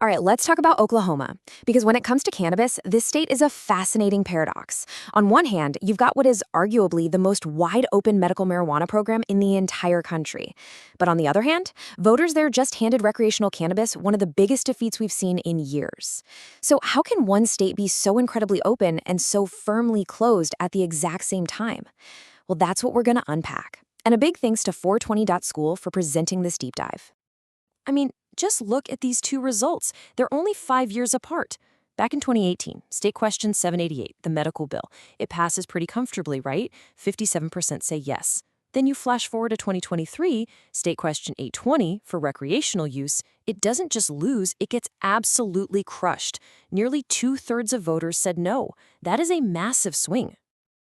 All right, let's talk about Oklahoma. Because when it comes to cannabis, this state is a fascinating paradox. On one hand, you've got what is arguably the most wide open medical marijuana program in the entire country. But on the other hand, voters there just handed recreational cannabis one of the biggest defeats we've seen in years. So, how can one state be so incredibly open and so firmly closed at the exact same time? Well, that's what we're going to unpack. And a big thanks to 420.school for presenting this deep dive. I mean, just look at these two results. They're only 5 years apart. Back in 2018, State Question 788, the medical bill, it passes pretty comfortably, right? 57% say yes. Then you flash forward to 2023, State Question 820 for recreational use, it doesn't just lose, it gets absolutely crushed. Nearly 2/3 of voters said no. That is a massive swing.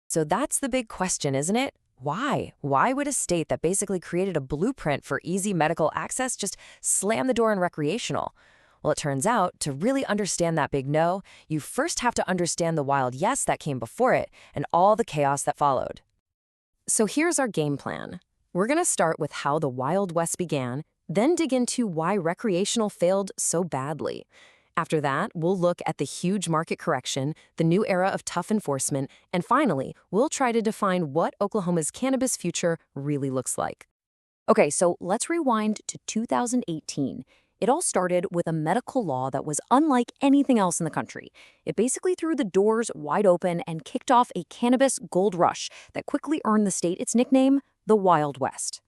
So that's the big question, isn't it? Why? Why would a state that basically created a blueprint for easy medical access just slam the door on recreational? Well, it turns out, to really understand that big no, you first have to understand the wild yes that came before it and all the chaos that followed. So here's our game plan. We're going to start with how the Wild West began, then dig into why recreational failed so badly. After that, we'll look at the huge market correction, the new era of tough enforcement, and finally, we'll try to define what Oklahoma's cannabis future really looks like. Okay, so let's rewind to 2018. It all started with a medical law that was unlike anything else in the country. It basically threw the doors wide open and kicked off a cannabis gold rush that quickly earned the state its nickname, the Wild West.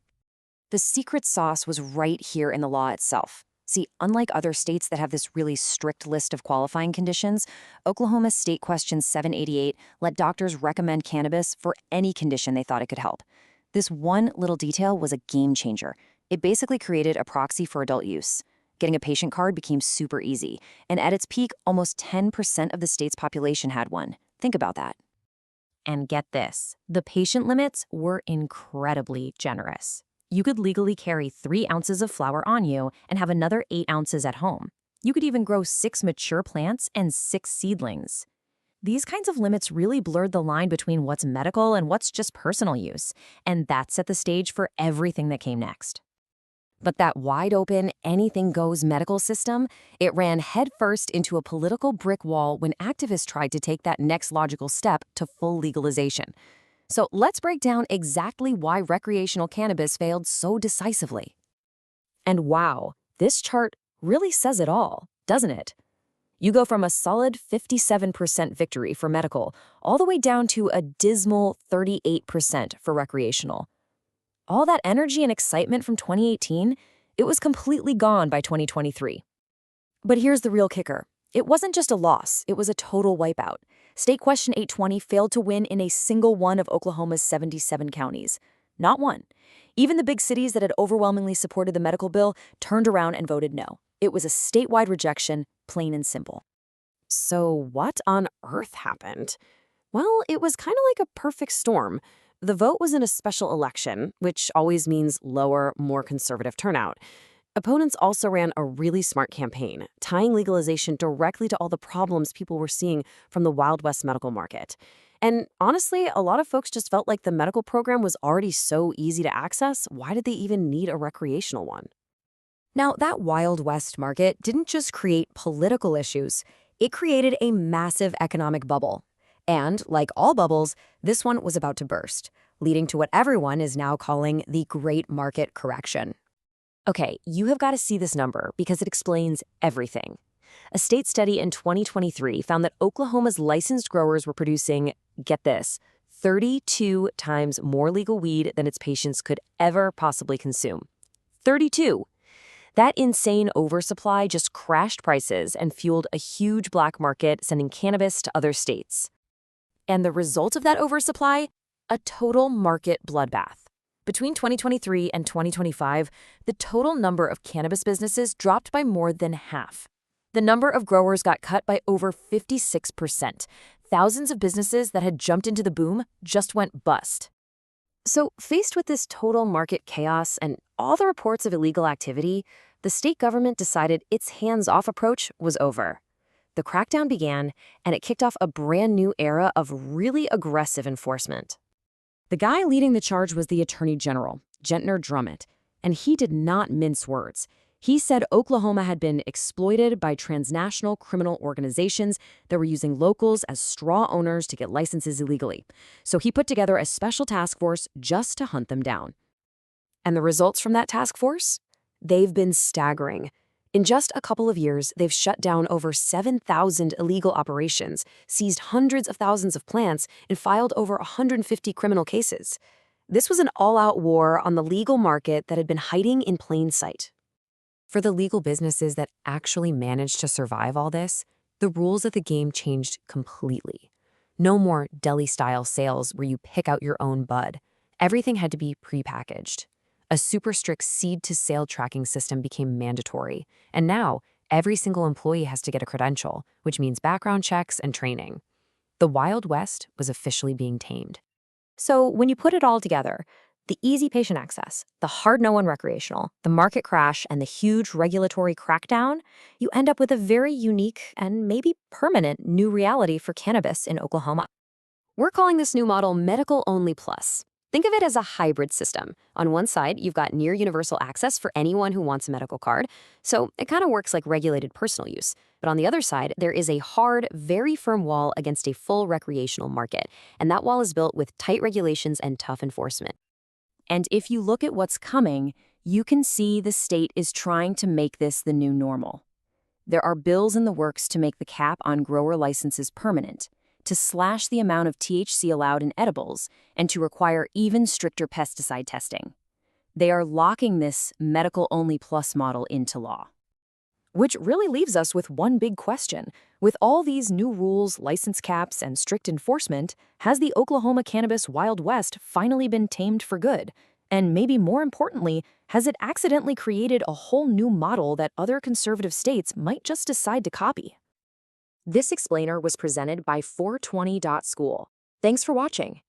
The secret sauce was right here in the law itself. See, unlike other states that have this really strict list of qualifying conditions, Oklahoma's State Question 788 let doctors recommend cannabis for any condition they thought it could help. This one little detail was a game changer. It basically created a proxy for adult use. Getting a patient card became super easy, and at its peak, almost 10% of the state's population had one. Think about that. And get this, the patient limits were incredibly generous. You could legally carry 3 ounces of flower on you and have another 8 ounces at home. You could even grow 6 mature plants and 6 seedlings. These kinds of limits really blurred the line between what's medical and what's just personal use, and that set the stage for everything that came next. But that wide-open, anything-goes medical system, it ran headfirst into a political brick wall when activists tried to take that next logical step to full legalization. So let's break down exactly why recreational cannabis failed so decisively. And wow, this chart really says it all, doesn't it? You go from a solid 57% victory for medical all the way down to a dismal 38% for recreational. All that energy and excitement from 2018, it was completely gone by 2023. But here's the real kicker. It wasn't just a loss, it was a total wipeout. State Question 820 failed to win in a single one of Oklahoma's 77 counties. Not one. Even the big cities that had overwhelmingly supported the medical bill turned around and voted no. It was a statewide rejection, plain and simple. So what on earth happened? Well, it was kind of like a perfect storm. The vote was in a special election, which always means lower, more conservative turnout. Opponents also ran a really smart campaign, tying legalization directly to all the problems people were seeing from the Wild West medical market. And honestly, a lot of folks just felt like the medical program was already so easy to access. Why did they even need a recreational one? Now, that Wild West market didn't just create political issues, it created a massive economic bubble. And, like all bubbles, this one was about to burst, leading to what everyone is now calling the Great Market Correction. Okay, you have got to see this number because it explains everything. A state study in 2023 found that Oklahoma's licensed growers were producing, get this, 32 times more legal weed than its patients could ever possibly consume. 32! That insane oversupply just crashed prices and fueled a huge black market, sending cannabis to other states. And the result of that oversupply? A total market bloodbath. Between 2023 and 2025, the total number of cannabis businesses dropped by more than half. The number of growers got cut by over 56%. Thousands of businesses that had jumped into the boom just went bust. So, faced with this total market chaos and all the reports of illegal activity, the state government decided its hands-off approach was over. The crackdown began, and it kicked off a brand new era of really aggressive enforcement. The guy leading the charge was the Attorney General, Gentner Drummond, and he did not mince words. He said Oklahoma had been exploited by transnational criminal organizations that were using locals as straw owners to get licenses illegally. So he put together a special task force just to hunt them down. And the results from that task force? They've been staggering. In just a couple of years, they've shut down over 7,000 illegal operations, seized hundreds of thousands of plants, and filed over 150 criminal cases. This was an all-out war on the legal market that had been hiding in plain sight. For the legal businesses that actually managed to survive all this, the rules of the game changed completely. No more deli-style sales where you pick out your own bud. Everything had to be prepackaged. A super strict seed-to-sale tracking system became mandatory, and now every single employee has to get a credential, which means background checks and training. The Wild West was officially being tamed. So when you put it all together, the easy patient access, the hard no on recreational, the market crash, and the huge regulatory crackdown, you end up with a very unique and maybe permanent new reality for cannabis in Oklahoma. We're calling this new model Medical Only Plus. Think of it as a hybrid system. On one side, you've got near universal access for anyone who wants a medical card, so it kind of works like regulated personal use. But on the other side, there is a hard, very firm wall against a full recreational market, and that wall is built with tight regulations and tough enforcement. And if you look at what's coming, you can see the state is trying to make this the new normal. There are bills in the works to make the cap on grower licenses permanent, to slash the amount of THC allowed in edibles, and to require even stricter pesticide testing. They are locking this medical-only plus model into law. Which really leaves us with one big question. With all these new rules, license caps, and strict enforcement, has the Oklahoma cannabis Wild West finally been tamed for good? And maybe more importantly, has it accidentally created a whole new model that other conservative states might just decide to copy? This explainer was presented by 420.school. Thanks for watching.